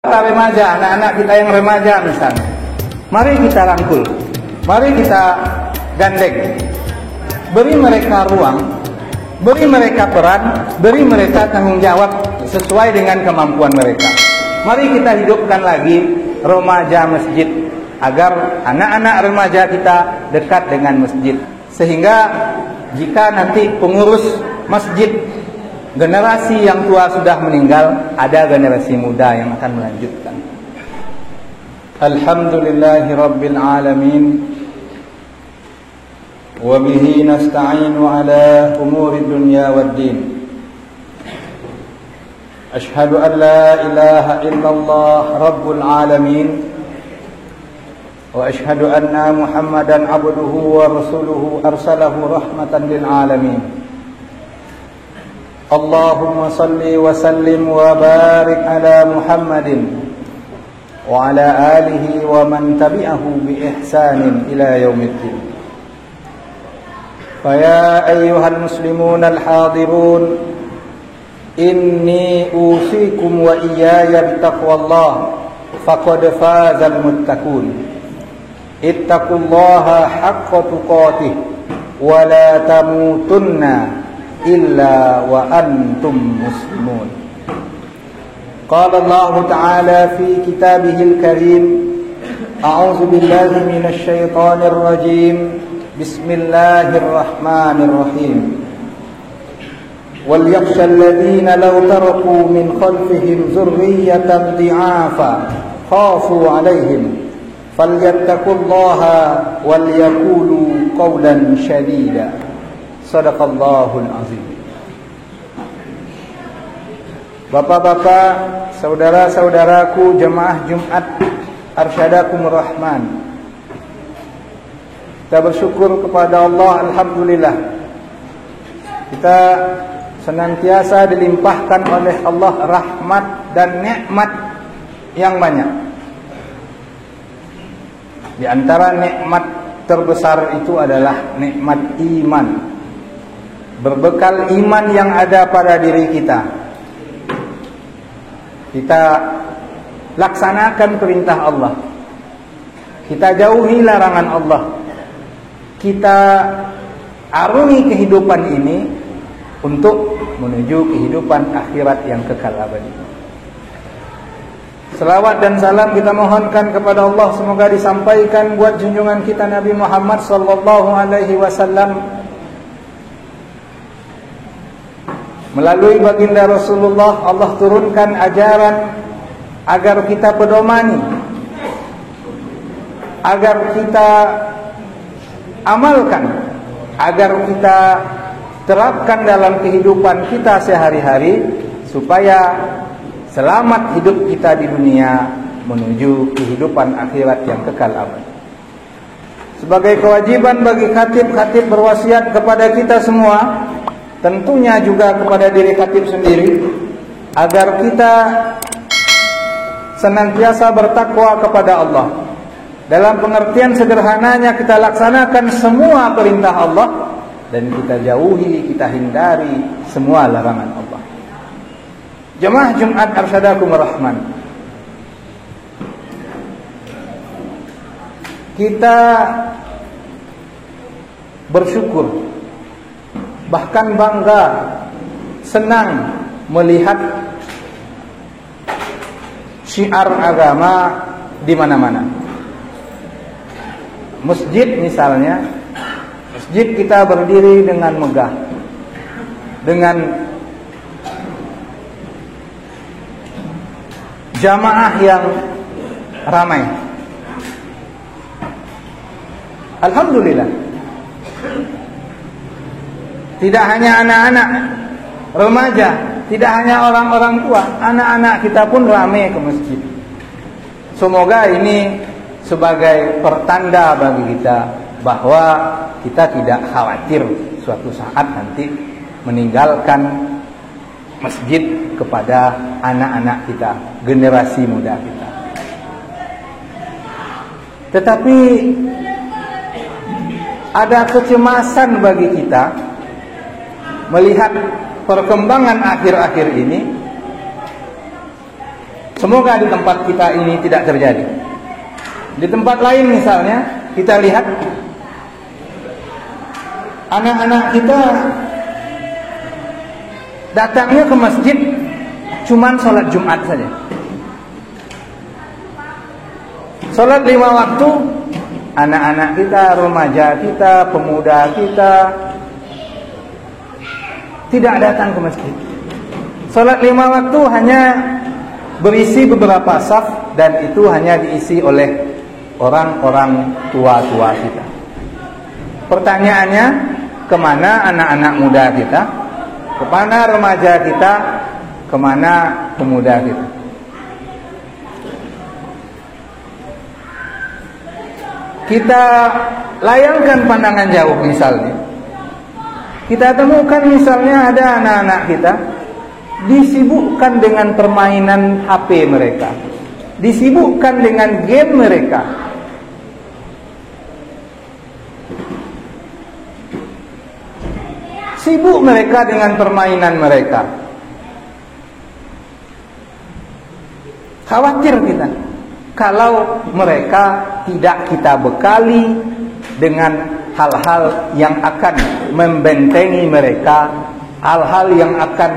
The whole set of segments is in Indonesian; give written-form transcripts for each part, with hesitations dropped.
Remaja, anak-anak kita yang remaja misalnya, mari kita rangkul, mari kita gandeng, beri mereka ruang, beri mereka peran, beri mereka tanggung jawab sesuai dengan kemampuan mereka. Mari kita hidupkan lagi remaja masjid, agar anak-anak remaja kita dekat dengan masjid, sehingga jika nanti pengurus masjid generasi yang tua sudah meninggal, ada generasi muda yang akan melanjutkan. Alhamdulillahi Rabbil Alamin, wa bihi nasta'inu ala umuri dunya waddin. Ashhadu an la ilaha illallah Rabbul Alamin, wa ashhadu anna Muhammadan abduhu wa rasuluhu arsalahu rahmatan lil alamin. Allahumma salli wa sallim wa barik ala Muhammadin wa ala alihi wa man tabi'ahu bi ihsanin ila yaumiddin. Faya ayyuhal muslimun al-hadirun, inni usikum wa iyaya bitaqwallah, faqad fazal muttaqun. Ittaqullaha haqqa tuqatih wa la tamutunna illa wa antum muslimun. Qala Allah Ta'ala fi kitabihil karim, a'udzu billahi minasy syaithanir rajim, bismillahirrahmanirrahim. Wal yakhshal ladzina law taraku min khalfihim dzurriyyatan dhi'afa khafu 'alaihim falyattaqullaha wal yaqulu qawlan shadida. Sadaqallahul azim. Bapak-bapak, saudara-saudaraku jemaah Jumat Arsyadakumur Rahman, kita bersyukur kepada Allah, alhamdulillah, kita senantiasa dilimpahkan oleh Allah rahmat dan nikmat yang banyak. Di antara nikmat terbesar itu adalah nikmat iman. Berbekal iman yang ada pada diri kita, kita laksanakan perintah Allah, kita jauhi larangan Allah, kita arungi kehidupan ini untuk menuju kehidupan akhirat yang kekal abadi. Selawat dan salam kita mohonkan kepada Allah, semoga disampaikan buat junjungan kita Nabi Muhammad sallallahu alaihi wasallam. Melalui baginda Rasulullah, Allah turunkan ajaran agar kita pedomani, agar kita amalkan, agar kita terapkan dalam kehidupan kita sehari-hari, supaya selamat hidup kita di dunia menuju kehidupan akhirat yang kekal abadi. Sebagai kewajiban bagi khatib-khatib berwasiat kepada kita semua, tentunya juga kepada diri khatib sendiri, agar kita senantiasa bertakwa kepada Allah. Dalam pengertian sederhananya, kita laksanakan semua perintah Allah dan kita jauhi, kita hindari semua larangan Allah. Jemaah Jumat Arsyadakumur Rahman, kita bersyukur, bahkan bangga, senang melihat syiar agama di mana-mana. Masjid misalnya, masjid kita berdiri dengan megah, dengan jamaah yang ramai. Alhamdulillah. Tidak hanya anak-anak remaja, tidak hanya orang-orang tua, anak-anak kita pun ramai ke masjid. Semoga ini sebagai pertanda bagi kita bahwa kita tidak khawatir suatu saat nanti meninggalkan masjid kepada anak-anak kita, generasi muda kita. Tetapi ada kecemasan bagi kita melihat perkembangan akhir-akhir ini Semoga di tempat kita ini tidak terjadi. Di tempat lain misalnya, kita lihat anak-anak kita datangnya ke masjid cuman sholat Jumat saja. Sholat 5 waktu, anak-anak kita, remaja kita, pemuda kita tidak datang ke masjid. Sholat 5 waktu hanya berisi beberapa saf, dan itu hanya diisi oleh orang-orang tua-tua kita. Pertanyaannya, kemana anak-anak muda kita? Kemana remaja kita? Kemana pemuda kita? Kita layangkan pandangan jauh misalnya. Kita temukan misalnya ada anak-anak kita disibukkan dengan permainan HP mereka, disibukkan dengan game mereka. Sibuk mereka dengan permainan mereka. Khawatir kita kalau mereka tidak kita bekali dengan hal-hal yang akan membentengi mereka, hal-hal yang akan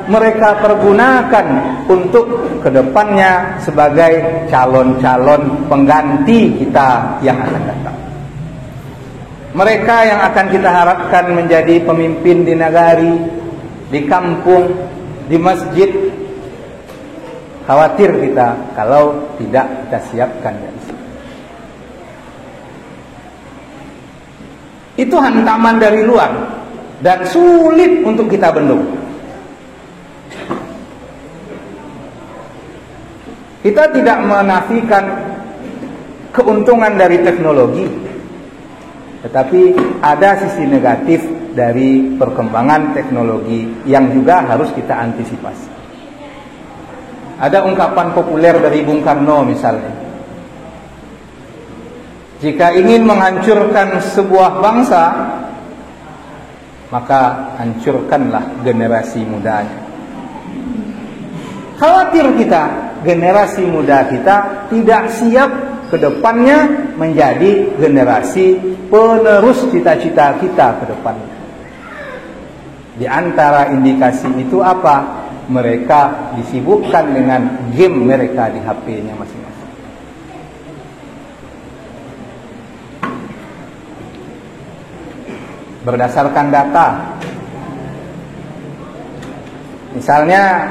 mereka pergunakan untuk kedepannya sebagai calon-calon pengganti kita yang akan datang. Mereka yang akan kita harapkan menjadi pemimpin di nagari, di kampung, di masjid. Khawatir kita kalau tidak kita siapkan dari sini. Itu hantaman dari luar dan sulit untuk kita bendung. Kita tidak menafikan keuntungan dari teknologi, tetapi ada sisi negatif dari perkembangan teknologi yang juga harus kita antisipasi. Ada ungkapan populer dari Bung Karno misalnya, jika ingin menghancurkan sebuah bangsa, maka hancurkanlah generasi mudanya. Khawatir kita, generasi muda kita tidak siap ke depannya menjadi generasi penerus cita-cita kita ke depannya. Di antara indikasi itu apa? Mereka disibukkan dengan game mereka di HP-nya masing-masing. Berdasarkan data, misalnya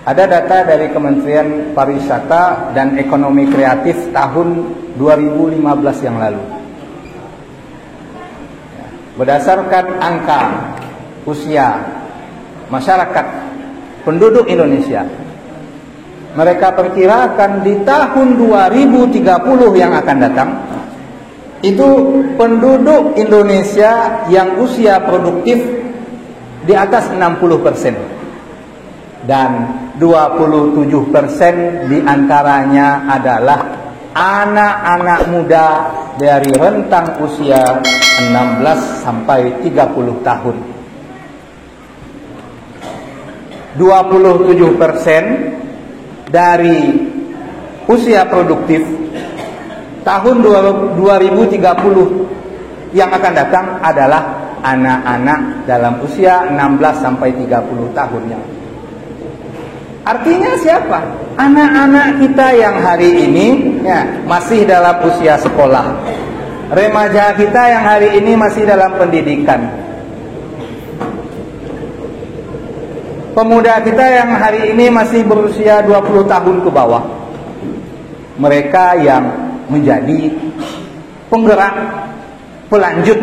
ada data dari Kementerian Pariwisata dan Ekonomi Kreatif tahun 2015 yang lalu. Berdasarkan angka usia masyarakat penduduk Indonesia, mereka perkirakan di tahun 2030 yang akan datang, itu penduduk Indonesia yang usia produktif di atas 60%, dan 27% diantaranya adalah anak-anak muda dari rentang usia 16 sampai 30 tahun. 27% dari usia produktif tahun 2030 yang akan datang adalah anak-anak dalam usia 16 sampai 30 tahunnya. Artinya siapa? Anak-anak kita yang hari ini masih dalam usia sekolah, remaja kita yang hari ini masih dalam pendidikan, pemuda kita yang hari ini masih berusia 20 tahun ke bawah. Mereka yang menjadi penggerak, pelanjut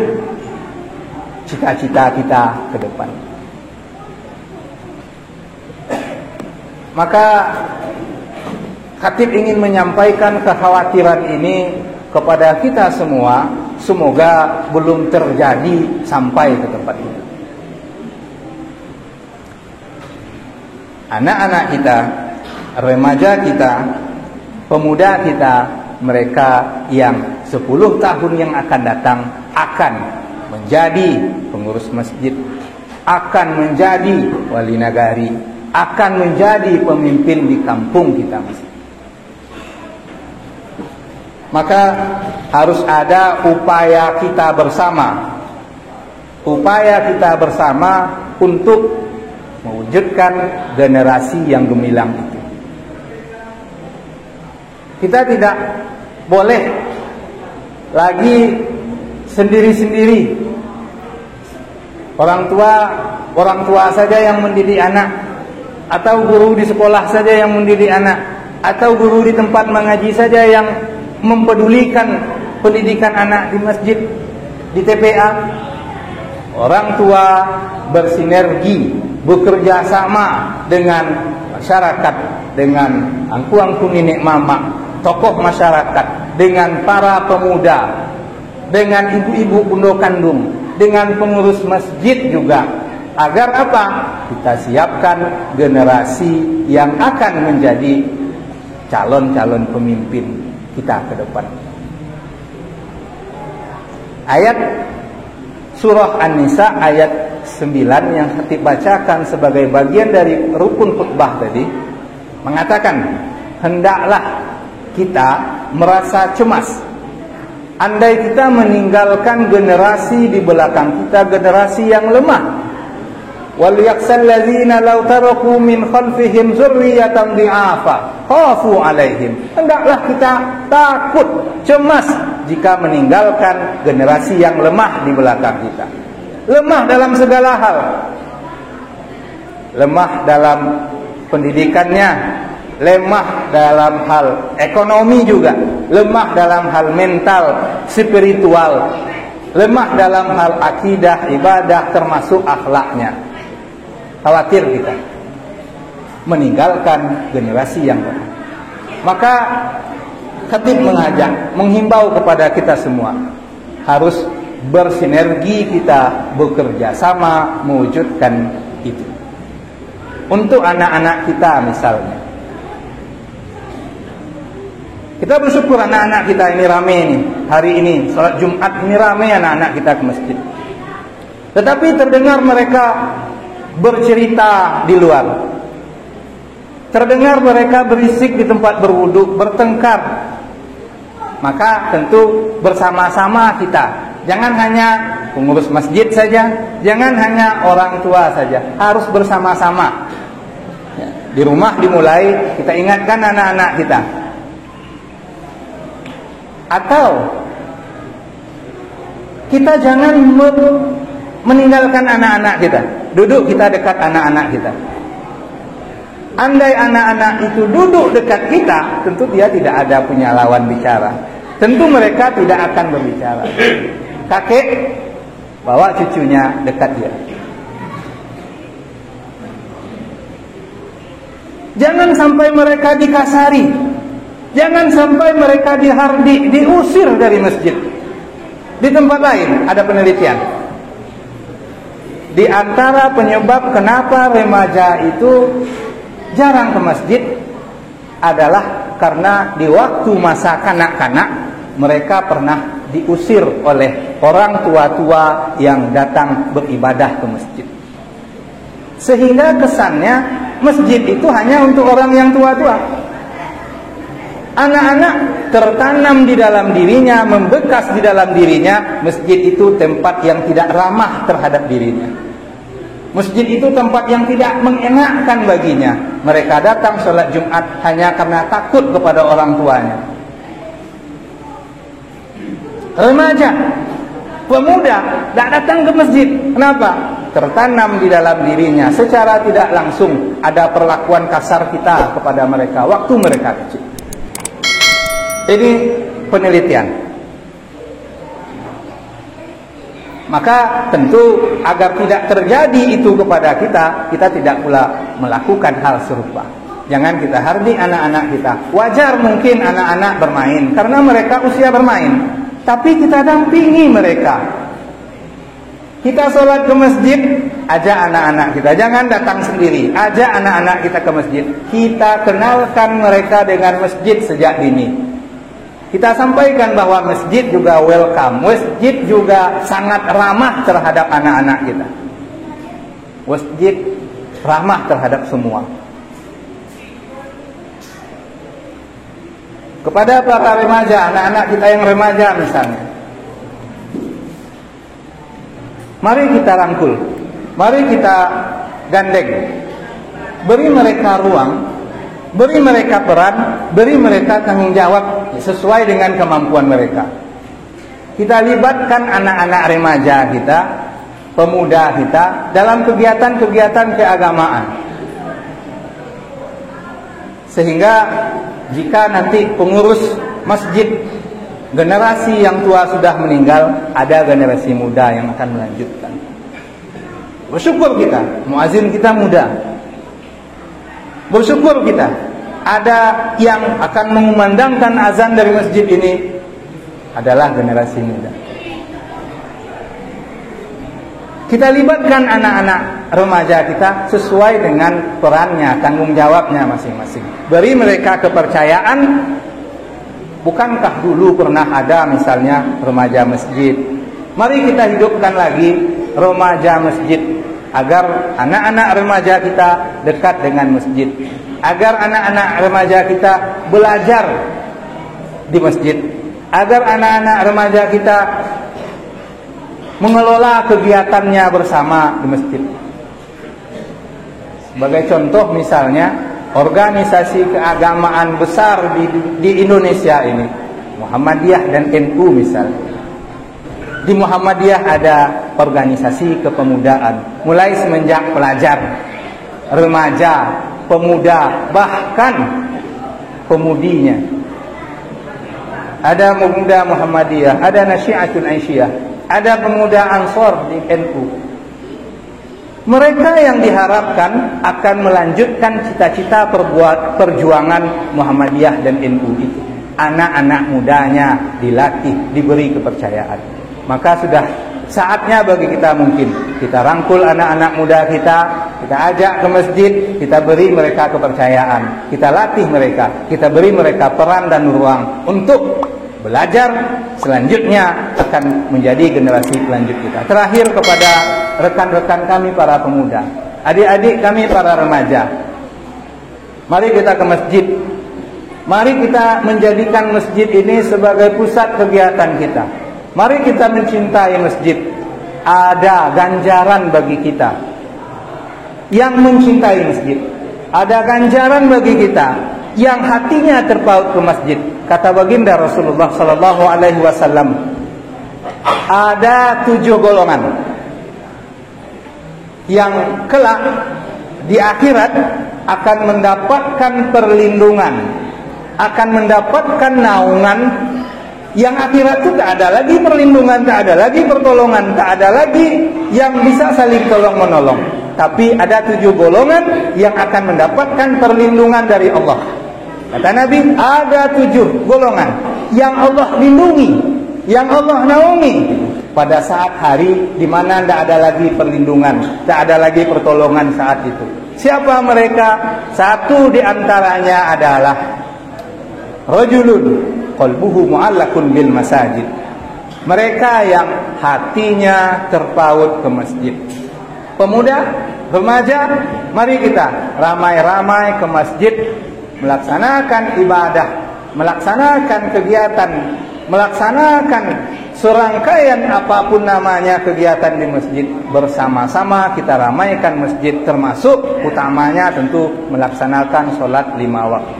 cita-cita kita ke depan. Maka Khatib ingin menyampaikan kekhawatiran ini kepada kita semua. Semoga belum terjadi sampai ke tempat ini. Anak-anak kita, remaja kita, pemuda kita, mereka yang 10 tahun yang akan datang akan menjadi pengurus masjid, akan menjadi wali nagari, akan menjadi pemimpin di kampung kita masing. Maka harus ada upaya kita bersama. Upaya kita bersama untuk mewujudkan generasi yang gemilang itu. Kita tidak boleh lagi sendiri-sendiri. Orang tua saja yang mendidik anak, atau guru di sekolah saja yang mendidik anak, atau guru di tempat mengaji saja yang mempedulikan pendidikan anak di masjid, di TPA. Orang tua bersinergi, bekerja sama dengan masyarakat, dengan angku-angku nenek mama, tokoh masyarakat, dengan para pemuda, dengan ibu-ibu bundo kandung, dengan pengurus masjid juga. Agar apa? Kita siapkan generasi yang akan menjadi calon-calon pemimpin kita ke depan. Ayat Surah An-Nisa ayat 9 yang Khatib bacakan sebagai bagian dari rukun khutbah tadi mengatakan, hendaklah kita merasa cemas andai kita meninggalkan generasi di belakang kita, generasi yang lemah. Wal yakhsal ladzina law taraku min khalfihim dzurriyyatan dhi'afa khafu 'alaihim. Hendaklah kita takut, cemas jika meninggalkan generasi yang lemah di belakang kita. Lemah dalam segala hal. Lemah dalam pendidikannya, lemah dalam hal ekonomi juga, lemah dalam hal mental, spiritual, lemah dalam hal akidah, ibadah, termasuk akhlaknya. Khawatir kita meninggalkan generasi yang lemah. Maka Khatib mengajak, menghimbau kepada kita semua harus bersinergi, kita bekerja sama mewujudkan itu. Untuk anak-anak kita misalnya, kita bersyukur anak-anak kita ini rame nih. Hari ini salat Jumat ini rame anak-anak kita ke masjid. Tetapi terdengar mereka bercerita di luar, terdengar mereka berisik di tempat berwudu, bertengkar. Maka tentu bersama-sama kita, jangan hanya pengurus masjid saja, jangan hanya orang tua saja, harus bersama-sama. Di rumah dimulai, kita ingatkan anak-anak kita. Atau kita jangan meninggalkan anak-anak kita, duduk kita dekat anak-anak kita. Andai anak-anak itu duduk dekat kita, tentu dia tidak ada punya lawan bicara. Tentu mereka tidak akan berbicara. Kakek bawa cucunya dekat dia. Jangan sampai mereka dikasari, jangan sampai mereka dihardik, diusir dari masjid. Di tempat lain ada penelitian. Di antara penyebab kenapa remaja itu jarang ke masjid adalah karena di waktu masa kanak-kanak mereka pernah diusir oleh orang tua-tua yang datang beribadah ke masjid. Sehingga kesannya masjid itu hanya untuk orang yang tua-tua. Anak-anak tertanam di dalam dirinya, membekas di dalam dirinya, masjid itu tempat yang tidak ramah terhadap dirinya. Masjid itu tempat yang tidak mengenakkan baginya. Mereka datang sholat Jumat hanya karena takut kepada orang tuanya. Remaja, pemuda tidak datang ke masjid. Kenapa? Tertanam di dalam dirinya secara tidak langsung ada perlakuan kasar kita kepada mereka waktu mereka kecil. Ini penelitian. Maka tentu agar tidak terjadi itu kepada kita, kita tidak pula melakukan hal serupa. Jangan kita hardik anak-anak kita. Wajar mungkin anak-anak bermain karena mereka usia bermain, tapi kita dampingi mereka. Kita sholat ke masjid, ajak anak-anak kita. Jangan datang sendiri, ajak anak-anak kita ke masjid. Kita kenalkan mereka dengan masjid sejak dini. Kita sampaikan bahwa masjid juga welcome, masjid juga sangat ramah terhadap anak-anak kita. Masjid ramah terhadap semua. Kepada para remaja, anak-anak kita yang remaja misalnya, mari kita rangkul, mari kita gandeng, beri mereka ruang, beri mereka peran, beri mereka tanggung jawab sesuai dengan kemampuan mereka. Kita libatkan anak-anak remaja kita, pemuda kita dalam kegiatan-kegiatan keagamaan. Sehingga jika nanti pengurus masjid generasi yang tua sudah meninggal, ada generasi muda yang akan melanjutkan. Bersyukur kita, muazin kita muda. Bersyukur kita, ada yang akan mengumandangkan azan dari masjid ini adalah generasi muda. Kita libatkan anak-anak remaja kita sesuai dengan perannya, tanggung jawabnya masing-masing. Beri mereka kepercayaan. Bukankah dulu pernah ada misalnya remaja masjid? Mari kita hidupkan lagi remaja masjid, agar anak-anak remaja kita dekat dengan masjid, agar anak-anak remaja kita belajar di masjid, agar anak-anak remaja kita mengelola kegiatannya bersama di masjid. Sebagai contoh misalnya, organisasi keagamaan besar di Indonesia ini, Muhammadiyah dan NU misalnya. Di Muhammadiyah ada organisasi kepemudaan, mulai semenjak pelajar, remaja, pemuda, bahkan pemudinya. Ada pemuda Muhammadiyah, ada Nasyiatul Aisyah, ada pemuda Ansor di NU. Mereka yang diharapkan akan melanjutkan cita-cita perjuangan Muhammadiyah dan NU itu. Anak-anak mudanya dilatih, diberi kepercayaan. Maka sudah saatnya bagi kita, mungkin kita rangkul anak-anak muda kita ajak ke masjid, kita beri mereka kepercayaan, kita latih mereka, kita beri mereka peran dan ruang untuk belajar, selanjutnya akan menjadi generasi pelanjut kita. Terakhir kepada rekan-rekan kami para pemuda, adik-adik kami para remaja, mari kita ke masjid. Mari kita menjadikan masjid ini sebagai pusat kegiatan kita. Mari kita mencintai masjid. Ada ganjaran bagi kita yang mencintai masjid. Ada ganjaran bagi kita yang hatinya terpaut ke masjid. Kata baginda Rasulullah sallallahu alaihi wasallam, ada 7 golongan yang kelak di akhirat akan mendapatkan perlindungan, akan mendapatkan naungan. Yang akhirat itu tak ada lagi perlindungan, tak ada lagi pertolongan, tak ada lagi yang bisa saling tolong menolong. Tapi ada 7 golongan yang akan mendapatkan perlindungan dari Allah. Kata Nabi, ada 7 golongan yang Allah lindungi, yang Allah naungi pada saat hari di mana tidak ada lagi perlindungan, tak ada lagi pertolongan saat itu. Siapa mereka? Satu di antaranya adalah rajulun qalbuhu mu'allakun bil masajid. Mereka yang hatinya terpaut ke masjid. Pemuda, remaja, mari kita ramai-ramai ke masjid, melaksanakan ibadah, melaksanakan kegiatan, melaksanakan serangkaian apapun namanya kegiatan di masjid. Bersama-sama kita ramaikan masjid, termasuk utamanya tentu melaksanakan sholat 5 waktu.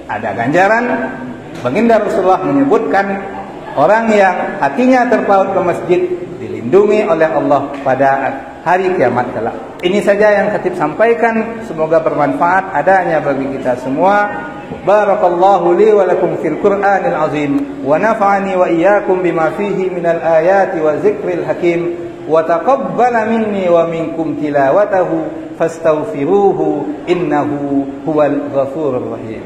Ada ganjaran. Baginda Rasulullah menyebutkan orang yang hatinya terpaut ke masjid dilindungi oleh Allah pada hari kiamat kelak. Ini saja yang khatib sampaikan, semoga bermanfaat adanya bagi kita semua. Barakallahu li wa lakum fil Qur'anil azim wa nafa'ani wa iyyakum bima fihi minal ayati wa zikril hakim wa taqabbala minni wa minkum tilawatahu fastaghfiruhu innahu huwal ghafurur rahim.